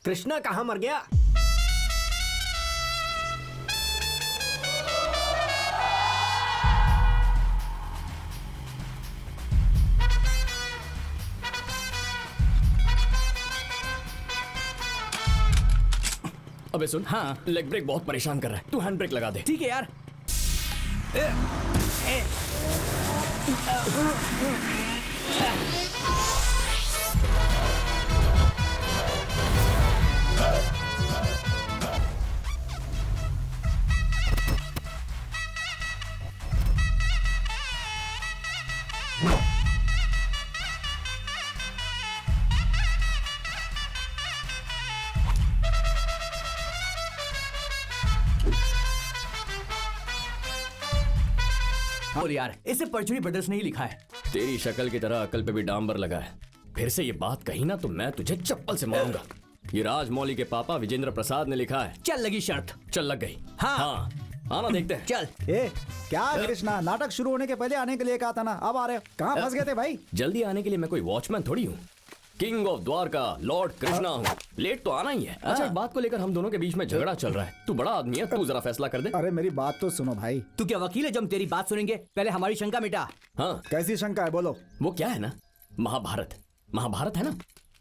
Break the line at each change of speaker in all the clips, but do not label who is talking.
कृष्णा कहाँ मर गया?
अबे सुन,
हाँ।
लेग ब्रेक बहुत परेशान कर रहा है, तू हैंड ब्रेक लगा दे।
ठीक है यार। बोल यार, इसे परचुनी ब्रदर्स ने ही लिखा है।
तेरी शक्ल की तरह अकल पे भी डांबर लगा है। फिर से ये बात कही ना तो मैं तुझे चप्पल से मारूंगा। ये राजमौली के पापा विजेंद्र प्रसाद ने लिखा है।
चल लगी शर्त।
चल लग गई।
हाँ।
आना देखते हैं।
चल।
ए, क्या कृष्णा, नाटक शुरू होने के पहले आने के लिए कहा था ना, अब आ रहे हो? कहाँ फंस गए थे भाई?
जल्दी आने के लिए मैं कोई वॉचमैन थोड़ी हूँ। King of Dwarka Lord Krishna हूँ। लेट तो आना ही है। अच्छा, एक बात को लेकर हम दोनों के बीच में झगड़ा चल रहा है। तू बड़ा आदमी है, तू जरा फैसला कर दे।
अरे मेरी बात तो सुनो भाई।
तू क्या वकील है जो हम तेरी बात सुनेंगे? पहले हमारी शंका मिटा।
हाँ,
कैसी शंका है, बोलो।
वो क्या है ना, महाभारत है ना,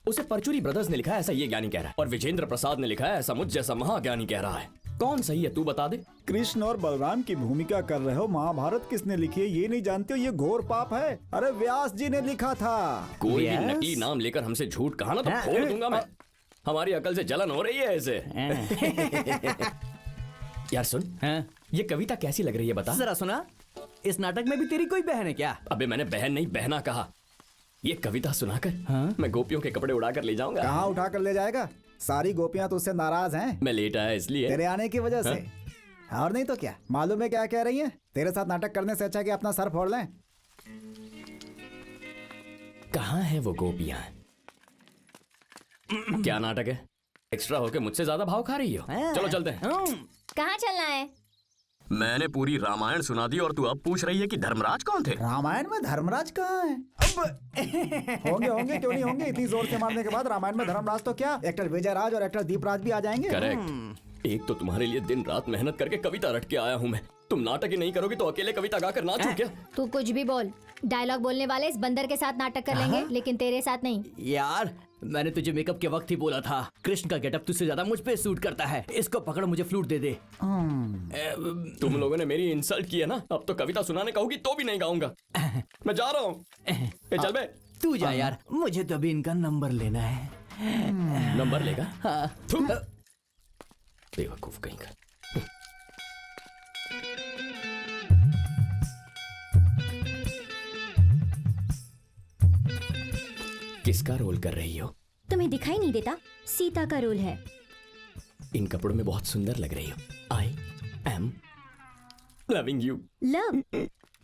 उसे परचुरी ब्रदर्स ने लिखा है ऐसा ये ज्ञानी कह रहा है, और विजेंद्र प्रसाद ने लिखा है ऐसा मुझ जैसा महाज्ञानी कह रहा है। कौन सही है तू बता दे।
कृष्ण और बलराम की भूमिका कर रहे हो। महाभारत किसने लिखी है ये नहीं जानते हो? ये घोर पाप है। अरे व्यास जी ने लिखा था।
कोई भी
Yes?
नकली नाम लेकर हमसे झूठ कहा ना तो फोड़ दूंगा मैं। हमारी अकल से जलन हो रही है ऐसे। यार सुन, ये कविता कैसी लग रही है बता।
जरा सुना। इस नाटक में भी तेरी कोई बहन है क्या?
अबे मैंने बहन नहीं बहना कहा। ये कविता सुनाकर मैं गोपियों के कपड़े उड़ाकर ले जाऊंगा।
कहाँ उठा कर ले जाएगा? सारी गोपियां तो उससे नाराज हैं।
मैं लेट आया इसलिए।
तेरे आने की वजह से। और नहीं तो क्या। मालूम है क्या कह रही हैं? तेरे साथ नाटक करने से अच्छा कि अपना सर फोड़ लें।
कहाँ है वो गोपियां? क्या नाटक है? एक्स्ट्रा होके मुझसे ज्यादा भाव खा रही हो? चलो चलते हैं।
कहाँ चलना है?
मैंने पूरी रामायण सुना दी और तू अब पूछ रही है कि धर्मराज कौन थे?
रामायण में धर्मराज कहाँ है? होंगे क्यों नहीं होंगे? इतनी जोर से मारने के बाद रामायण में धर्मराज तो क्या, एक्टर विजय राज और एक्टर दीपराज भी आ जाएंगे।
करेक्ट। एक तो तुम्हारे लिए दिन रात मेहनत करके कविता रट के आया हूँ मैं। तुम नाटक ही नहीं करोगी तो अकेले कविता गाकर नाचूं क्या?
तू कुछ भी बोल। डायलॉग बोलने वाले इस बंदर के साथ नाटक कर लेंगे, लेकिन तेरे साथ नहीं।
यार, मैंने तुझे मेकअप के वक्त ही बोला था, कृष्ण का गेटअप तुझसे ज्यादा मुझ पे सूट करता है। इसको पकड़, मुझे फ्लूट दे दे।
तुम लोगों ने मेरी इंसल्ट की है ना, अब तो कविता सुनाने कहूगी तो भी नहीं गाऊंगा। मैं जा रहा हूँ। चल बे।
तू जा यार, मुझे तो अभी इनका नंबर लेना है।
नंबर लेगा?
हाँ।
बेवकूफ कहीं का। किसका रोल कर रही हो?
तुम्हें दिखाई नहीं देता? सीता का रोल है।
इन कपड़ों में बहुत सुंदर लग रही हो। I am loving you.
Love?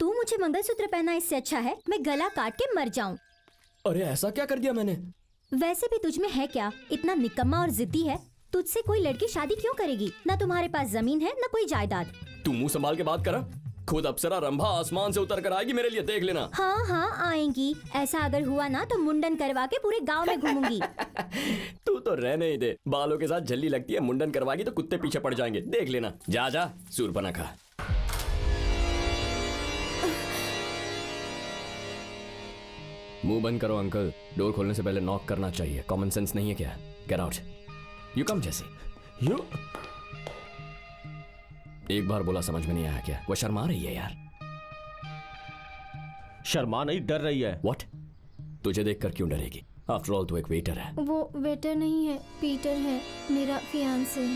तू मुझे मंगलसूत्र पहना इससे अच्छा है मैं गला काट के मर जाऊं।
अरे ऐसा क्या कर दिया मैंने?
वैसे भी तुझ में है क्या, इतना निकम्मा और जिद्दी है? तुझसे कोई लड़की शादी क्यों करेगी? ना तुम्हारे पास जमीन है ना कोई जायदाद।
तू मुंह संभाल के बात करा। खुद अप्सरा रंभा आसमान से उतर कर आएगी मेरे लिए, देख लेना।
हाँ हाँ आएंगी। ऐसा अगर हुआ ना तो मुंडन करवा के पूरे गांव में घूमूंगी।
तू तो रहने ही दे। बालों के साथ झल्ली लगती है, मुंडन करवाएगी तो कुत्ते पीछे पड़ जाएंगे, देख लेना। जा जा सूरपना खा। मुंह बंद करो अंकल। डोर खोलने से पहले नॉक करना चाहिए। कॉमन सेंस नहीं है क्या? Get out. यू कम जैसे। यू एक बार बोला समझ में नहीं आया क्या? वो शर्मा रही है यार।
शर्मा नहीं, डर रही है।
व्हाट? तुझे देखकर क्यों डरेगी? आफ्टर ऑल तू एक वेटर है।
वो वेटर नहीं है, पीटर है, मेरा फियांसे।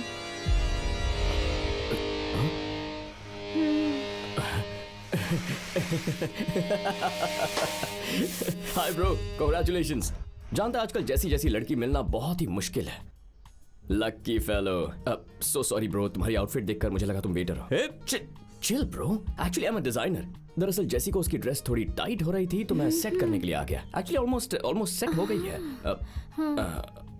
Hi bro, congratulations. जानता आजकल जैसी जैसी लड़की मिलना बहुत ही मुश्किल है। Lucky fellow. So sorry bro, तुम्हारी आउटफिट देखकर मुझे लगा तुम वेटर हो। Chill bro, actually I am a designer. दरअसल जैसी को उसकी ड्रेस थोड़ी टाइट हो रही थी तो मैं सेट करने के लिए आ गया। एक्चुअली ऑलमोस्ट सेट हो गई है।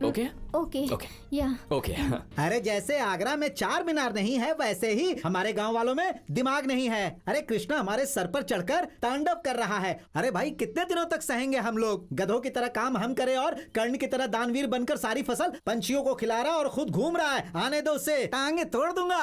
ओके
ओके
ओके
या
ओके हाँ।
अरे जैसे आगरा में चार मीनार नहीं है वैसे ही हमारे गांव वालों में दिमाग नहीं है। अरे कृष्णा हमारे सर पर चढ़कर तांडव कर रहा है। अरे भाई कितने दिनों तक सहेंगे हम लोग? गधों की तरह काम हम करें और कर्ण की तरह दानवीर बनकर सारी फसल पंछियों को खिला रहा और खुद घूम रहा है। आने दो उसे, टांगे तोड़ दूंगा।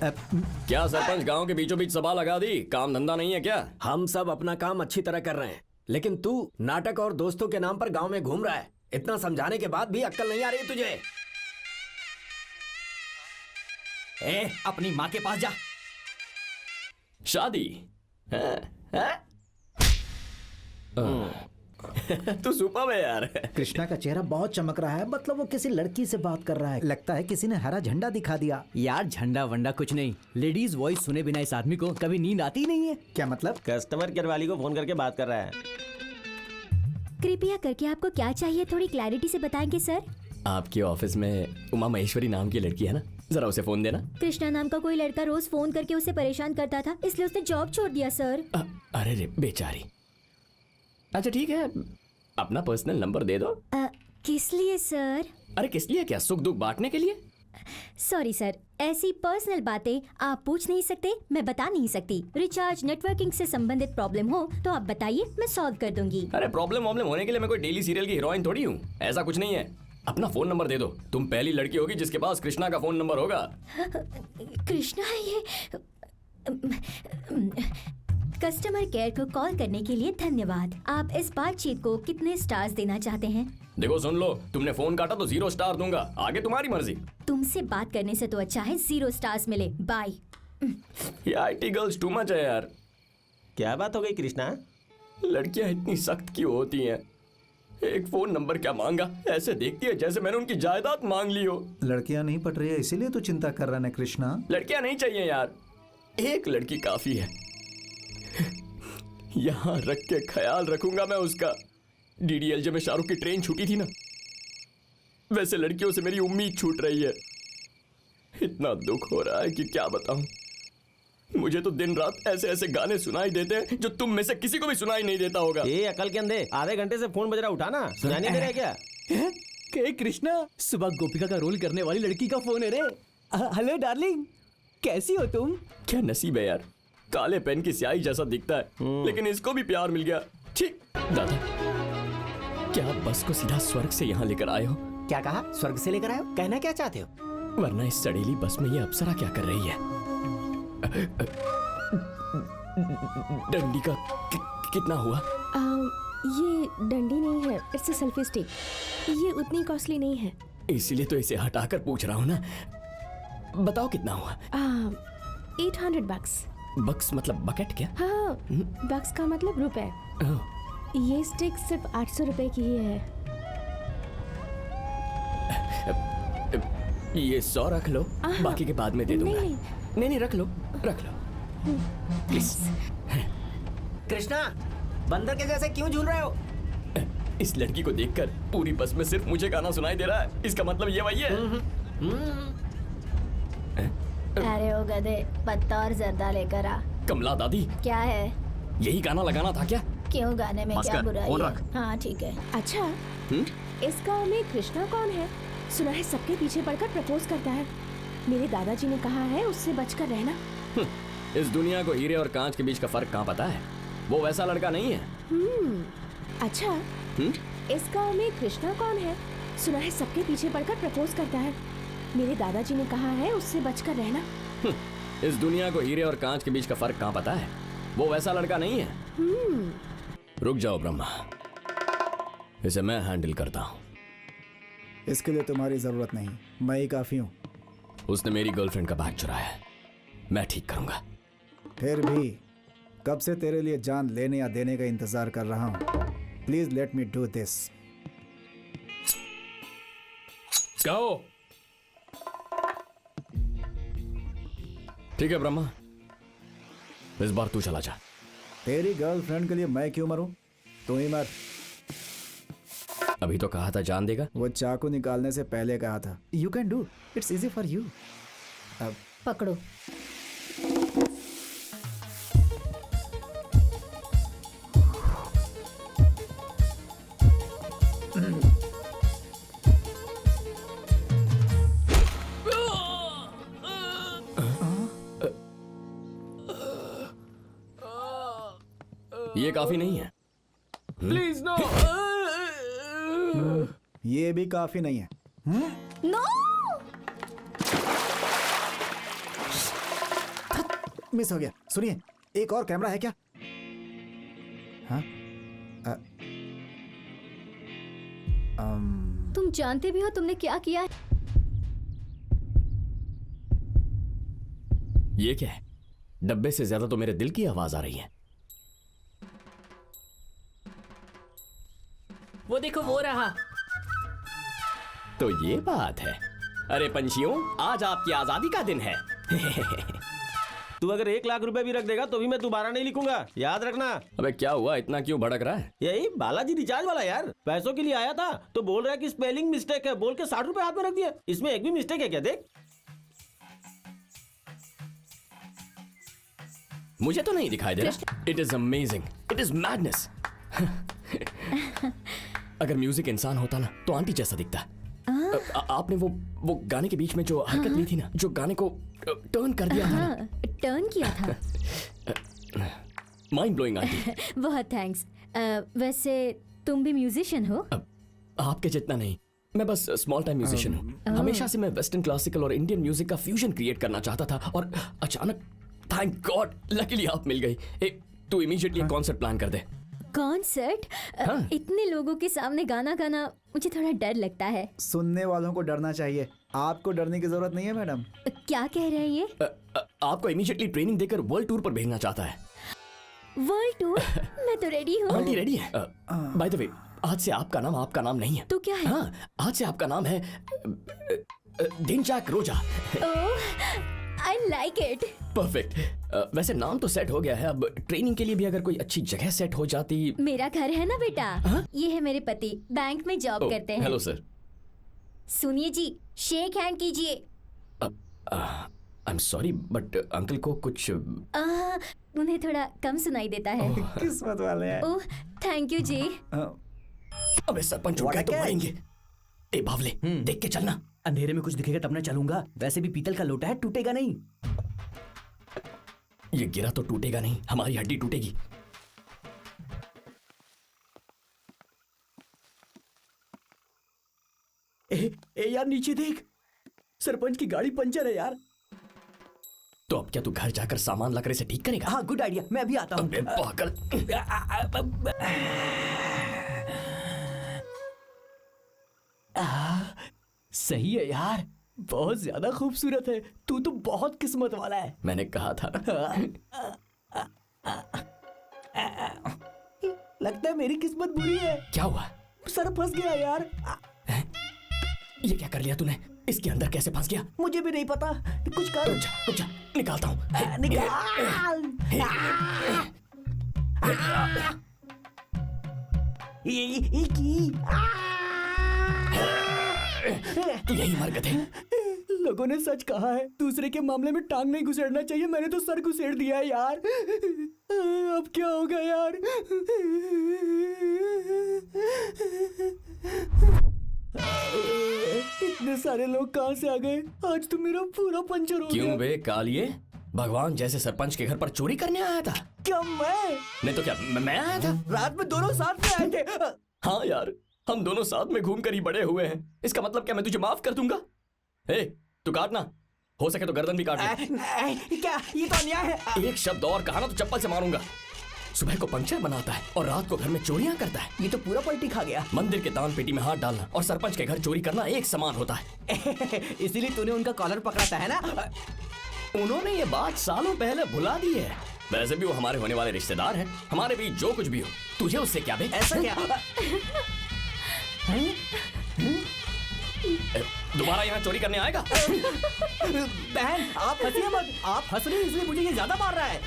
क्या सरपंच गांव के बीचों बीच सभा लगा दी? काम धंधा नहीं है क्या?
हम सब अपना काम अच्छी तरह कर रहे हैं, लेकिन तू नाटक और दोस्तों के नाम पर गांव में घूम रहा है। इतना समझाने के बाद भी अक्ल नहीं आ रही तुझे।
ए, अपनी माँ के पास जा।
शादी हाँ, हाँ? तू सुपर है यार।
कृष्णा का चेहरा बहुत चमक रहा है, मतलब वो किसी लड़की से बात कर रहा है। लगता है किसी ने हरा झंडा दिखा दिया।
यार झंडा वंडा कुछ नहीं, लेडीज वॉइस सुने बिना इस आदमी को कभी नींद आती ही नहीं है।
क्या मतलब?
कस्टमर केयर वाली को फोन करके बात कर रहा है।
कृपया करके आपको क्या चाहिए थोड़ी क्लैरिटी से बताएंगे सर?
आपके ऑफिस में उमा महेश्वरी नाम की लड़की है ना, जरा उसे फोन देना।
कृष्णा नाम का कोई लड़का रोज फोन करके उसे परेशान करता था, इसलिए उसने जॉब छोड़ दिया सर।
अरे रे बेचारी। अच्छा ठीक है, अपना पर्सनल नंबर दे दो।
किस लिए सर?
अरे किस लिए क्या, सुख दुख बांटने के लिए।
सॉरी सर, ऐसी पर्सनल बातें आप पूछ नहीं सकते, मैं बता नहीं सकती। रिचार्ज नेटवर्किंग से संबंधित प्रॉब्लम हो तो आप बताइए, मैं सॉल्व कर दूंगी।
अरे प्रॉब्लम होने के लिए मैं कोई डेली सीरियल की हीरोइन थोड़ी हूँ, ऐसा कुछ नहीं है। अपना फोन नंबर दे दो, तुम पहली लड़की होगी जिसके पास कृष्णा का फोन नंबर होगा।
कृष्णा है ये। कस्टमर केयर को कॉल करने के लिए धन्यवाद। आप इस बातचीत को कितने स्टार्स देना चाहते हैं?
देखो सुन लो, तुमने फोन काटा तो 0 स्टार दूंगा, आगे तुम्हारी मर्जी।
तुमसे बात करने से तो अच्छा है 0 स्टार्स मिले। बाय।
ये IT गर्ल्स टू मच है यार।
क्या बात हो गई कृष्णा?
लड़कियां इतनी सख्त क्यों होती हैं? एक फोन नंबर क्या मांगा, ऐसे देखती है जैसे मैंने उनकी जायदाद मांग ली हो।
लड़कियां नहीं पट रही है इसीलिए तू चिंता कर रहा है कृष्णा।
लड़कियां नहीं चाहिए यार, एक लड़की काफी है। यहाँ रख के ख्याल रखूंगा मैं उसका। DDLJ में शाहरुख की ट्रेन छूटी थी ना, वैसे लड़कियों से मेरी उम्मीद छूट रही है। इतना दुख हो रहा है कि क्या बताऊं। मुझे तो दिन रात ऐसे ऐसे गाने सुनाई देते हैं जो तुम में से किसी को भी सुनाई नहीं देता होगा।
ये अकल के अंधे, आधे घंटे से फोन बज रहा, उठाना। सुनाई नहीं दे रहा क्या?
के कृष्णा, सुबह गोपिका का रोल करने वाली लड़की का फोन है रे। हेलो डार्लिंग, कैसी हो तुम?
क्या नसीब है यार, काले पेन की स्याही जैसा दिखता है, लेकिन इसको भी प्यार मिल गया। ठीक दादा, क्या आप बस को सीधा स्वर्ग से यहाँ लेकर आए हो?
क्या कहा? स्वर्ग से लेकर आए हो? कहना क्या चाहते हो?
वरना इस सड़ेली बस में ये अप्सरा क्या कर रही है? डंडी का कितना हुआ?
ये डंडी नहीं है, इट्स अ सेल्फी स्टिक। ये उतनी कॉस्टली नहीं है।
इसीलिए तो इसे हटाकर पूछ रहा हूँ ना। बताओ कितना हुआ?
800 बक्स।
बक्स मतलब बकेट क्या?
हाँ, बक्स का मतलब रुपए। ये स्टिक सिर्फ 800 रुपए की ही है।
ये 100 रख लो, बाकी के बाद में दे दूंगा। नहीं रख लो प्लीज।
कृष्णा, बंदर के जैसे क्यों झूल रहे हो?
इस लड़की को देखकर पूरी बस में सिर्फ मुझे गाना सुनाई दे रहा है, इसका मतलब ये वही है।
अरे ओ गधे, पत्ता और जर्दा लेकर आ।
कमला दादी,
क्या है?
यही गाना लगाना था क्या?
क्यों, गाने में क्या बुराई है? हाँ ठीक है।
अच्छा, इस गांव में कृष्णा कौन है? सुना है सबके पीछे पड़कर प्रपोज करता है। मेरे दादाजी ने कहा है उससे बचकर रहना।
इस दुनिया को हीरे और कांच के बीच का फर्क कहाँ पता है? वो वैसा लड़का नहीं है।
अच्छा, इस गांव में कृष्णा कौन है? सुना है सबके पीछे पड़कर प्रपोज करता है। मेरे दादाजी ने कहा है उससे बचकर रहना।
इस दुनिया को हीरे और कांच के बीच का फर्क कहाँ पता है? वो वैसा लड़का नहीं है। रुक जाओ ब्रह्मा, इसे मैं हैंडल करता हूँ।
इसके लिए तुम्हारी जरूरत नहीं, मैं ही काफी हूँ।
उसने मेरी गर्लफ्रेंड का बैग चुराया है, मैं ठीक करूंगा।
फिर भी कब से तेरे लिए जान लेने या देने का इंतजार कर रहा हूँ। Please let me do this.
कहो। ठीक है ब्रह्मा, इस बार तू चला जा।
तेरी गर्लफ्रेंड के लिए मैं क्यों मरूं? तू ही मर।
अभी तो कहा था जान देगा।
वो चाकू निकालने से पहले कहा था। You can do, it's easy for you. अब
पकड़ो।
ये काफी नहीं है।
Please no.
ये भी काफी नहीं है।
नो
मिस हो गया। सुनिए, एक और कैमरा है क्या? हाँ?
तुम जानते भी हो तुमने क्या किया है?
ये क्या है? डब्बे से ज्यादा तो मेरे दिल की आवाज आ रही है।
वो देखो वो रहा।
तो ये बात है। अरे पंछियों, आज आपकी आजादी का दिन है।
तू अगर 1 लाख रुपए भी रख देगा तो भी मैं दोबारा नहीं लिखूंगा, याद रखना।
अबे क्या हुआ, इतना क्यों भड़क रहा है?
यही बालाजी रिचार्ज वाला यार, पैसों के लिए आया था तो बोल रहा है कि स्पेलिंग मिस्टेक है, बोल के 60 रुपए हाथ में रख दिया। इसमें एक भी मिस्टेक है क्या? देख।
मुझे तो नहीं दिखाई दे रहा। It is amazing, it is madness. अगर म्यूजिक इंसान होता ना तो आंटी जैसा दिखता। आपने वो गाने के बीच में जो हरकत ली थी ना, जो गाने को टर्न कर दिया था।
टर्न किया था।
Mind blowing aunty.
बहुत थैंक्स। वैसे तुम भी म्यूजिशियन हो?
आपके जितना नहीं, मैं बस स्मॉल टाइम म्यूजिशियन हूँ। हमेशा से मैं वेस्टर्न क्लासिकल और इंडियन म्यूजिक का फ्यूजन क्रिएट करना चाहता था और अचानक थैंक गॉड लकीली आप मिल गई। तू इमीडिएटली एक कॉन्सर्ट प्लान कर दे।
कॉन्सर्ट? इतने लोगों के सामने गाना गाना मुझे थोड़ा डर लगता है।
सुनने वालों को डरना चाहिए, आपको डरने की जरूरत नहीं है मैडम।
क्या कह रहे हैं ये?
आपको इमीडिएटली ट्रेनिंग देकर वर्ल्ड टूर पर भेजना चाहता है।
World tour? मैं तो रेडी हूँ।
आंटी रेडी है? बाय द वे, आज से आपका नाम नहीं है।
तो क्या है?
हाँ, आज से आपका नाम है दिनचैक रोजा।
I like it.
परफेक्ट। वैसे नाम तो सेट हो गया है, अब ट्रेनिंग के लिए भी अगर कोई अच्छी जगह सेट हो जाती।
मेरा घर है ना बेटा। ये है मेरे पति, बैंक में जॉब करते हैं।
Hello sir.
सुनिए जी, शेक हैंड कीजिए।
I am sorry but uncle को कुछ
उन्हें थोड़ा कम सुनाई देता है।
किस्मत वाले हैं।
ओह थैंक यू जी।
अबे सरपंच उठ गए तो मारेंगे। ए बावले, देख के चलना।
अंधेरे में कुछ दिखेगा तब ना चलूंगा। वैसे भी पीतल का लोटा है, टूटेगा नहीं।
ये गिरा तो टूटेगा नहीं, हमारी हड्डी टूटेगी।
ए यार नीचे देख, सरपंच की गाड़ी पंचर है यार।
तो अब क्या तू घर जाकर सामान लाकर इसे ठीक करेगा?
हाँ गुड आइडिया, मैं अभी आता हूँ।
अबे पागल।
सही है यार, बहुत ज्यादा खूबसूरत है। तू तो बहुत किस्मत वाला है।
मैंने कहा था।
लगता है मेरी किस्मत बुरी है।
क्या हुआ?
सर फंस गया यार।
ये क्या कर लिया तूने? इसके अंदर कैसे फंस गया?
मुझे भी नहीं पता, कुछ कर।
रुक जा, निकालता हूँ।
निकाल।
तू यही मर गए थे।
लोगों ने सच कहा है, दूसरे के मामले में टांग नहीं घुसेड़ना चाहिए। मैंने तो सर घुसेड़ दिया है यार। अब क्या होगा यार? इतने सारे लोग कहाँ से आ गए? आज तो मेरा पूरा पंचर हो गया।
क्यों बे कालिए, भगवान जैसे सरपंच के घर पर चोरी करने आया था?
क्या मैं?
नहीं तो क्या मैं आया था?
रात में दोनों साथ में आए थे।
हाँ यार, हम दोनों साथ में घूम कर ही बड़े हुए हैं। इसका मतलब क्या मैं तुझे माफ कर दूंगा? ए, तू काटना, हो सके तो गर्दन भी काट ले।
क्या ये तो अन्याय है।
एक शब्द और कहा ना तो चप्पल से मारूंगा। सुबह को पंचर बनाता है और रात को घर में चोरियां करता है।
ये तो पूरा पलटी खा गया।
मंदिर के दान पेटी में हाथ डालना और सरपंच के घर चोरी करना एक समान होता है।
इसीलिए तूने उनका कॉलर पकड़ा था है ना?
उन्होंने ये बात सालों पहले भुला दी है। वैसे भी वो हमारे होने वाले रिश्तेदार हैं। हमारे बीच जो कुछ भी हो, तुझे उससे क्या बे?
ऐसा क्या?
दोबारा यहाँ चोरी करने आएगा?
बहन आप हंसिए मत। आप हंस रहे हैं इसलिए मुझे ये ज्यादा मार रहा है।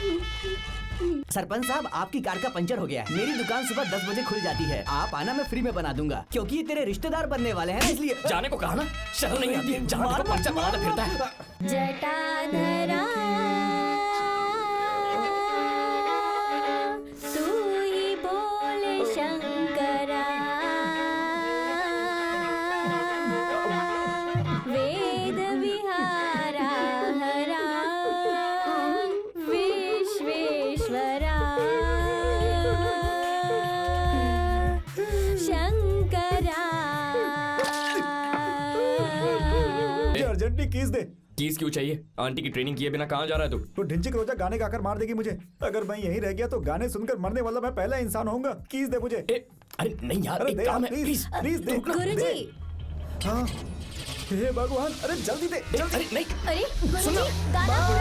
सरपंच साहब, आपकी कार का पंचर हो गया है। मेरी दुकान सुबह 10 बजे खुल जाती है। आप आना, मैं फ्री में बना दूंगा, क्योंकि ये तेरे रिश्तेदार बनने वाले हैं, इसलिए।
जाने को कहा ना, शर्म नहीं आती है? जहाँ देखो पंचर बनाता फिरता है।
जटाधरा तू ही बोले शंकरा, वेद विहारा हरा विश्वेश्वरा।
अर्जेंटली कीज दे।
कीज क्यों चाहिए? आंटी की ट्रेनिंग किए बिना कहाँ जा रहा है तू?
तो ढिंचिक रोजा गाने गाकर मार देगी मुझे। अगर मैं यहीं रह गया तो गाने सुनकर मरने वाला मैं पहला इंसान होऊंगा। कीज दे मुझे।
अरे नहीं यार,
अरे
एक
दे
काम
यार,
है,
प्लीज प्लीज दे।
गुरुजी।
हाँ हे भगवान, अरे जल्दी दे, जल्दी।
अरे नहीं,
अरे गुरुजी, गाना पूरा